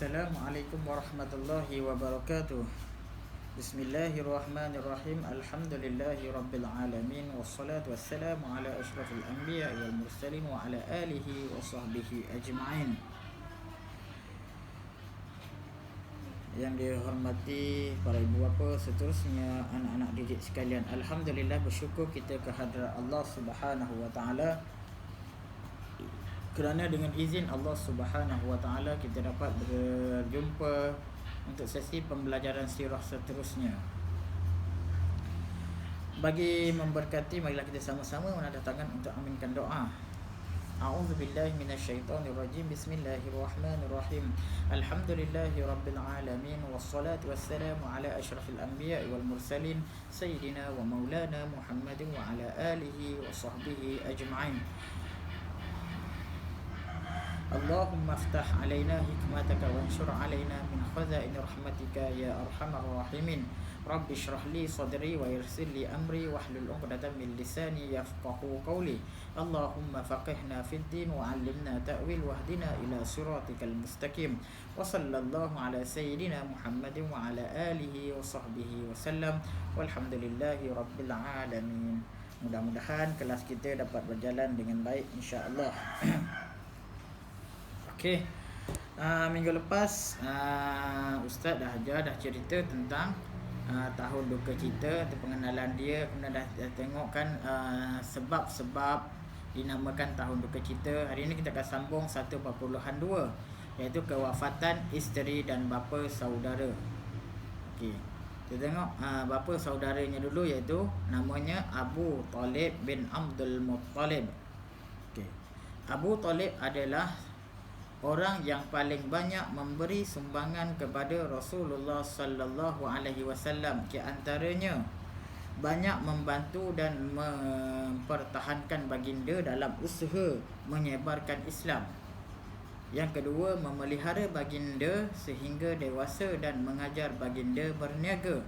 Assalamualaikum warahmatullahi wabarakatuh. Bismillahirrahmanirrahim. Alhamdulillahi rabbil alamin. Wassalatu wassalamu ala asyrafil anbiya wal mursalin wa ala alihi wa sahbihi ajma'in. Yang dihormati para ibu bapa, seterusnya anak-anak didik sekalian, alhamdulillah, bersyukur kita kehadrat Allah Subhanahu wa taala kerana dengan izin Allah Subhanahu wa taala kita dapat berjumpa untuk sesi pembelajaran sirah seterusnya. Bagi memberkati, marilah kita sama-sama menadah tangan untuk aminkan doa. A'udzubillahi minasyaitonirrajim. Bismillahirrahmanirrahim. Alhamdulillahi rabbil alamin wassalatu wassalamu ala asyrafil anbiya'i wal mursalin sayyidina wa maulana Muhammadin wa ala alihi wa sahbihi ajma'in. Allahumma aftah alaina hikmataka wanshur alaina min khazaini rahmatika ya arhamar rahimin. Rabbi shrah li sadri wa yassir li amri wahlul 'uqdatam min lisani yafqahu qawli. Allahumma faqihna fid din wa 'allimna ta'wil wahdina ila siratikal mustaqim. Wa sallallahu ala sayyidina Muhammadin wa ala alihi wa sahbihi wasallam. Walhamdulillahi rabbil alamin. Mudah-mudahan kelas kita dapat berjalan dengan baik, insya-Allah. Okey. Minggu lepas Ustaz dah cerita tentang tahun duka cita, pengenalan dia, kemudian dah tengok kan sebab-sebab dinamakan tahun duka cita. Hari ini kita akan sambung 1.2, iaitu kewafatan isteri dan bapa saudara. Okey. Kita tengok bapa saudaranya dulu, iaitu namanya Abu Talib bin Abdul Muttalib. Okey. Abu Talib adalah orang yang paling banyak memberi sumbangan kepada Rasulullah sallallahu alaihi wasallam. Di antaranya banyak membantu dan mempertahankan baginda dalam usaha menyebarkan Islam. Yang kedua, memelihara baginda sehingga dewasa dan mengajar baginda berniaga.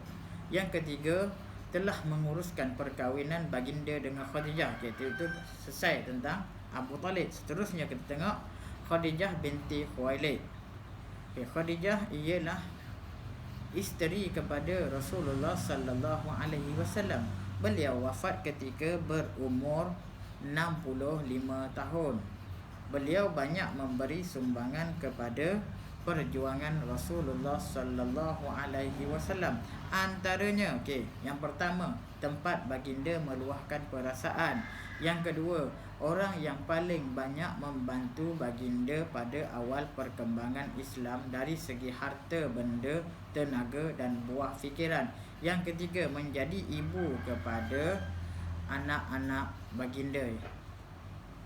Yang ketiga, telah menguruskan perkahwinan baginda dengan Khadijah. Itu selesai tentang Abu Talib. Seterusnya kita tengok Khadijah binti Khuwailid. Khadijah ialah isteri kepada Rasulullah sallallahu alaihi wasallam. Beliau wafat ketika berumur 65 tahun. Beliau banyak memberi sumbangan kepada perjuangan Rasulullah sallallahu alaihi wasallam. Antaranya, yang pertama, tempat baginda meluahkan perasaan. Yang kedua, orang yang paling banyak membantu baginda pada awal perkembangan Islam dari segi harta benda, tenaga dan buah fikiran. Yang ketiga, menjadi ibu kepada anak-anak baginda.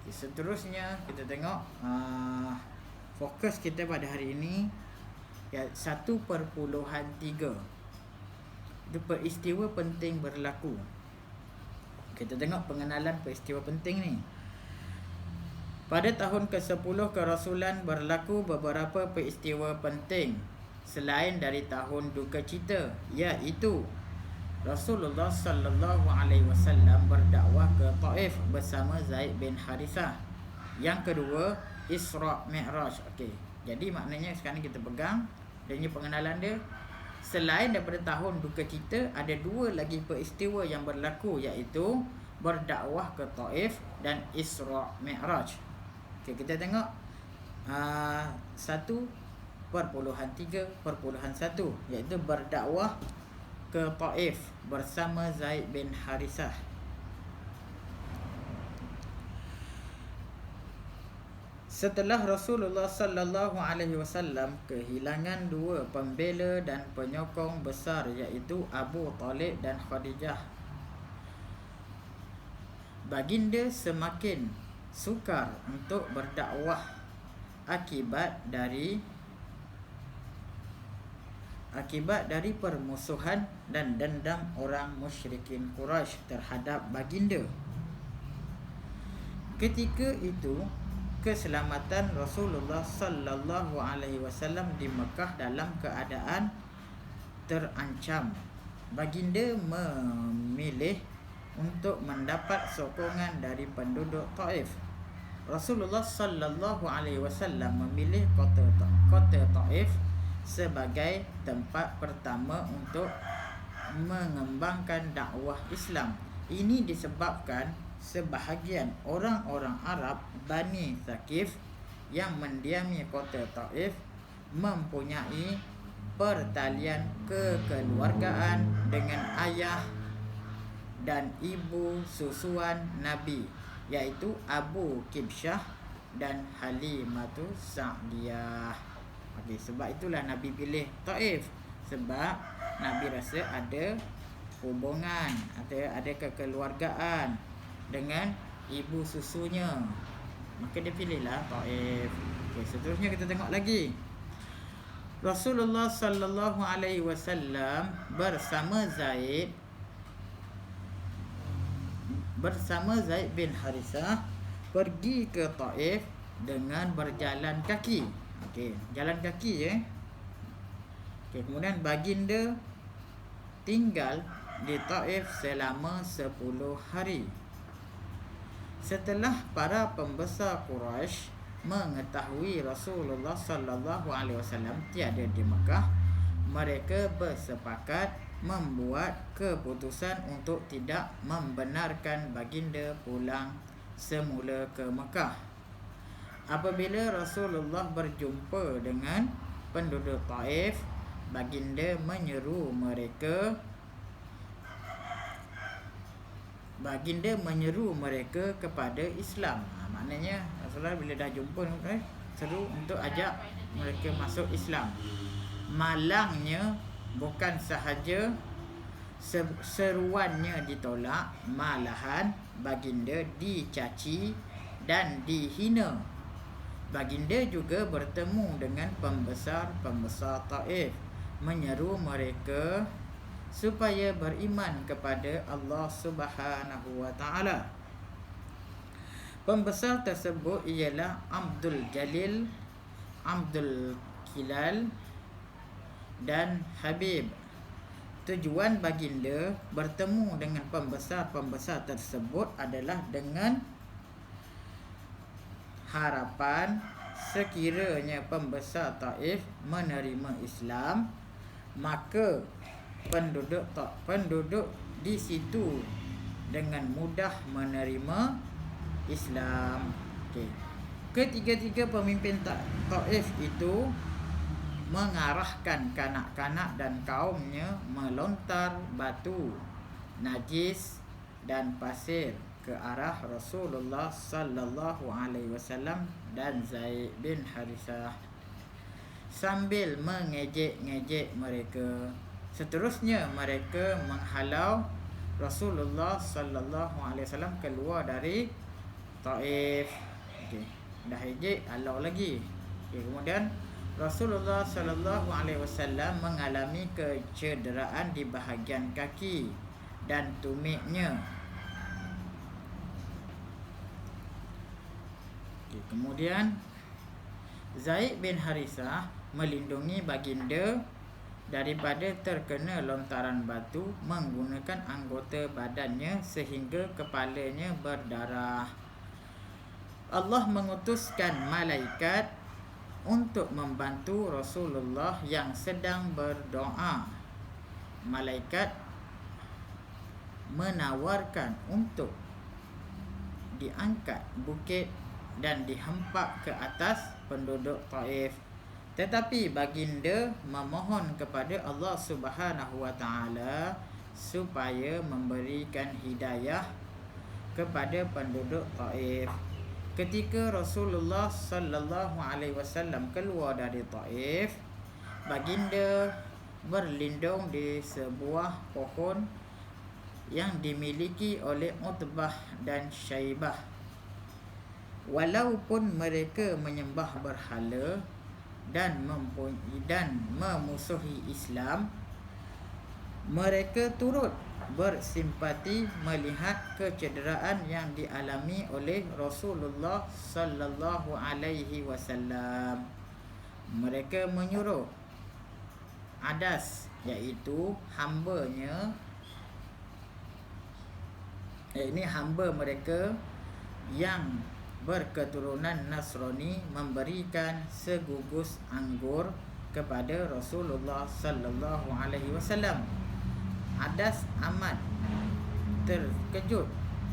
Seterusnya kita tengok fokus kita pada hari ini, 1.3. Itu peristiwa penting berlaku. Kita tengok pengenalan peristiwa penting ni. Pada tahun ke-10 kerasulan berlaku beberapa peristiwa penting selain dari tahun duka cita, iaitu Rasulullah sallallahu alaihi wasallam berdakwah ke Taif bersama Zaid bin Harithah. Yang kedua, Isra Mi'raj. Okey. Jadi maknanya sekarang kita pegang dia punya pengenalan dia. Selain daripada tahun duka cita, ada dua lagi peristiwa yang berlaku, iaitu berdakwah ke Taif dan Isra Mi'raj. Okey, kita tengok 1.3.1, iaitu berdakwah ke Taif bersama Zaid bin Harithah. Setelah Rasulullah sallallahu alaihi wasallam kehilangan dua pembela dan penyokong besar, iaitu Abu Talib dan Khadijah, baginda semakin sukar untuk berdakwah akibat dari permusuhan dan dendam orang musyrikin Quraisy terhadap baginda. Ketika itu, keselamatan Rasulullah sallallahu alaihi wasallam di Mekah dalam keadaan terancam. Baginda memilih untuk mendapat sokongan dari penduduk Taif. Rasulullah sallallahu alaihi wasallam memilih kota Taif sebagai tempat pertama untuk mengembangkan dakwah Islam. Ini disebabkan sebahagian orang-orang Arab Bani Thaqif yang mendiami kota Taif mempunyai pertalian kekeluargaan dengan ayah dan ibu susuan Nabi, iaitu Abu Kibsyah dan Halimatus Sa'diyah. Okey, sebab itulah Nabi pilih Taif, sebab Nabi rasa ada hubungan, ada kekeluargaan dengan ibu susunya, maka dia pilihlah Taif. Okey, seterusnya kita tengok lagi. Rasulullah sallallahu alaihi wasallam bersama Zaid bin Harisah pergi ke Taif dengan berjalan kaki. Okey, jalan kaki Okey, kemudian baginda tinggal di Taif selama 10 hari. Setelah para pembesar Quraisy mengetahui Rasulullah sallallahu alaihi wasallam tiada di Mekah, mereka bersepakat membuat keputusan untuk tidak membenarkan baginda pulang semula ke Mekah. Apabila Rasulullah berjumpa dengan penduduk Taif, baginda menyeru mereka kepada Islam. Maknanya Rasulullah bila dah jumpa seru untuk ajak mereka masuk Islam. Malangnya bukan sahaja seruannya ditolak, malahan baginda dicaci dan dihina. Baginda juga bertemu dengan pembesar-pembesar Taif, menyeru mereka supaya beriman kepada Allah Subhanahu wa taala. Pembesar tersebut ialah Abdul Jalil, Abdul Kilal dan Habib. Tujuan baginda bertemu dengan pembesar-pembesar tersebut adalah dengan harapan sekiranya pembesar Taif menerima Islam, maka penduduk di situ dengan mudah menerima Islam. Okey. Ketiga-tiga pemimpin Taif itu mengarahkan kanak-kanak dan kaumnya melontar batu najis dan pasir ke arah Rasulullah sallallahu alaihi wasallam dan Zaid bin Harisah sambil mengejek-ngejek mereka. Seterusnya mereka menghalau Rasulullah sallallahu alaihi wasallam keluar dari Taif. Okey, dah ejek, halau lagi. Okey, kemudian Rasulullah sallallahu alaihi wasallam mengalami kecederaan di bahagian kaki dan tumitnya. Okey, kemudian Zaid bin Harisah melindungi baginda daripada terkena lontaran batu menggunakan anggota badannya sehingga kepalanya berdarah. Allah mengutuskan malaikat untuk membantu Rasulullah yang sedang berdoa. Malaikat menawarkan untuk diangkat bukit dan dihempak ke atas penduduk Taif. Tetapi baginda memohon kepada Allah Subhanahu wa taala supaya memberikan hidayah kepada penduduk Taif. Ketika Rasulullah sallallahu alaihi wasallam keluar dari Taif, baginda berlindung di sebuah pohon yang dimiliki oleh Utbah dan Syaibah. Walaupun mereka menyembah berhala dan memusuhi Islam, mereka turut bersimpati melihat kecederaan yang dialami oleh Rasulullah sallallahu alaihi wasallam. Mereka menyuruh Adas, iaitu hambanya, ini hamba mereka yang berketurunan Nasrani memberikan segugus anggur kepada Rasulullah sallallahu alaihi wasallam. Adas amat terkejut.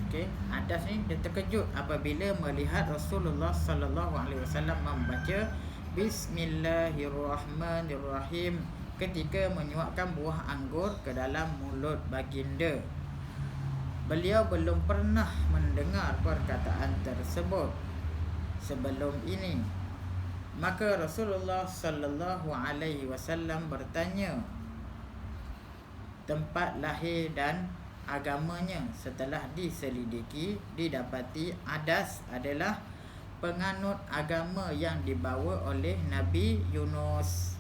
Okey, Adas ni dia terkejut apabila melihat Rasulullah sallallahu alaihi wasallam membaca Bismillahirrahmanirrahim ketika menyuapkan buah anggur ke dalam mulut baginda. Beliau belum pernah mendengar perkataan tersebut sebelum ini. Maka Rasulullah sallallahu alaihi wasallam bertanya tempat lahir dan agamanya. Setelah diselidiki, didapati Adas adalah penganut agama yang dibawa oleh Nabi Yunus.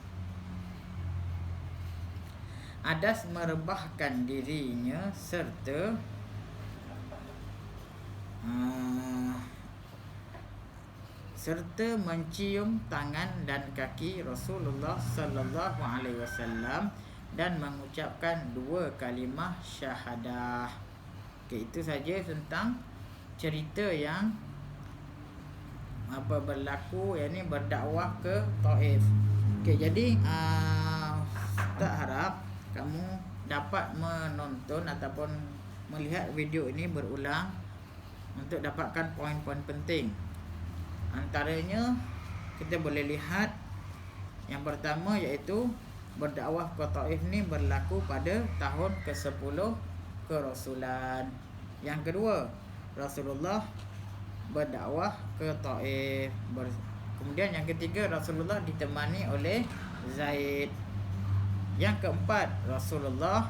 Adas merebahkan dirinya serta mencium tangan dan kaki Rasulullah sallallahu alaihi wasallam dan mengucapkan 2 kalimah syahadah. Okey, itu saja tentang cerita yang berlaku, yakni berdakwah ke Taif. Okey, jadi Ustaz harap kamu dapat menonton ataupun melihat video ini berulang untuk dapatkan poin-poin penting. Antaranya kita boleh lihat yang pertama iaitu berdakwah ke Taif ni berlaku pada tahun ke-10 kerasulan. Yang kedua, Rasulullah berdakwah ke Taif. Kemudian yang ketiga, Rasulullah ditemani oleh Zaid. Yang keempat, Rasulullah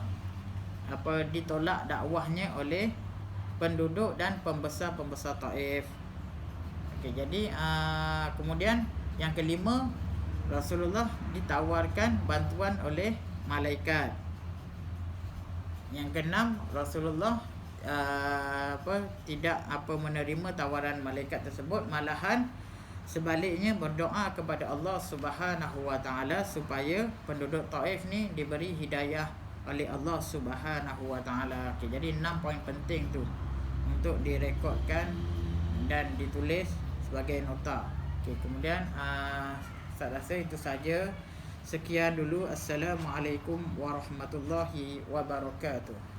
ditolak dakwahnya oleh penduduk dan pembesar-pembesar Taif. Okey, jadi kemudian yang kelima, Rasulullah ditawarkan bantuan oleh malaikat. Yang keenam, Rasulullah tidak menerima tawaran malaikat tersebut, malahan sebaliknya berdoa kepada Allah Subhanahu wa taala supaya penduduk Taif ni diberi hidayah oleh Allah Subhanahu wa taala. Okey, jadi 6 poin penting tu untuk direkodkan dan ditulis sebagai nota. Okey, kemudian saya rasa itu saja. Sekian dulu. Assalamualaikum warahmatullahi wabarakatuh.